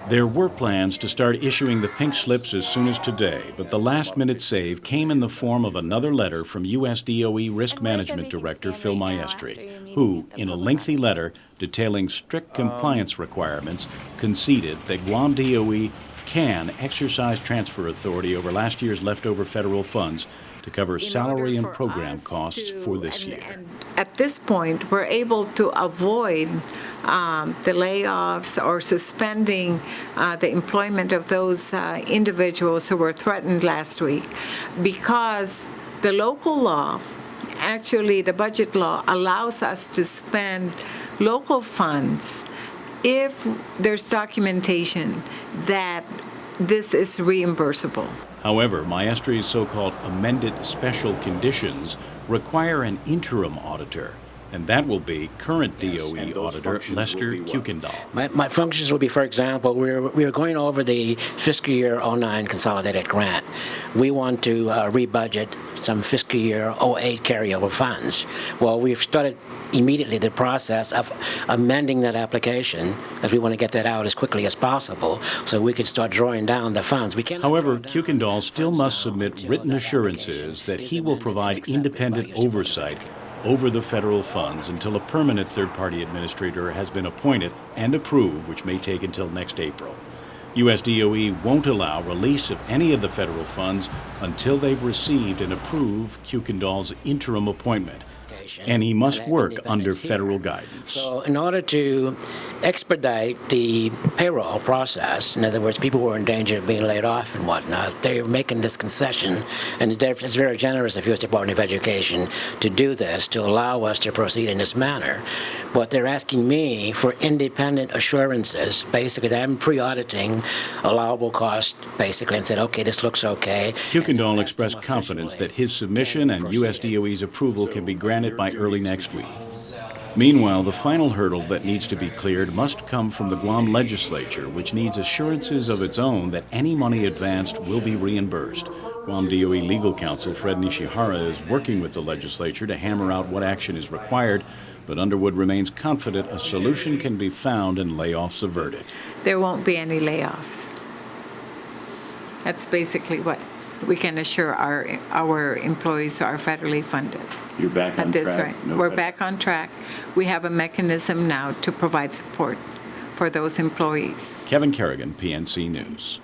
There were plans to start issuing the pink slips as soon as today, but the last-minute save came in the form of another letter from U.S. DOE Risk Management Director Phil Maestri, who, in a lengthy letter detailing strict compliance requirements, conceded that Guam DOE can exercise transfer authority over last year's leftover federal funds to cover salary and program costs for this year. And at this point, we're able to avoid the layoffs or suspending the employment of those individuals who were threatened last week, because the local law, actually the budget law, allows us to spend local funds if there's documentation that this is reimbursable. However, Maestri's so-called amended special conditions require an interim auditor, and that will be current DOE auditor Lester Kuykendall. My functions will be, for example, we're going over the fiscal year 09 consolidated grant. We want to rebudget some fiscal year 08 carryover funds. Well, we've started immediately the process of amending that application, as we want to get that out as quickly as possible so we could start drawing down the funds. However, Kuykendall still must submit written assurances that he will provide independent oversight over the federal funds until a permanent third-party administrator has been appointed and approved, which may take until next April. U.S. DOE won't allow release of any of the federal funds until they've received and approved Kuykendall's interim appointment, and he must work under federal guidance. So in order to expedite the payroll process, in other words, people who are in danger of being laid off and whatnot, they're making this concession, and it's very generous of U.S. Department of Education to do this, to allow us to proceed in this manner. But they're asking me for independent assurances, basically, that I'm pre-auditing allowable costs, basically, and said, okay, this looks okay. Kuykendall expressed confidence that his submission and U.S. DOE's approval can be granted by early next week. Meanwhile, the final hurdle that needs to be cleared must come from the Guam legislature, which needs assurances of its own that any money advanced will be reimbursed. Guam DOE legal counsel Fred Nishihara is working with the legislature to hammer out what action is required, but Underwood remains confident a solution can be found and layoffs averted. There won't be any layoffs. That's basically what we can assure our employees who are federally funded. You're back on track? Right. We're back on track. We have a mechanism now to provide support for those employees. Kevin Kerrigan, PNC News.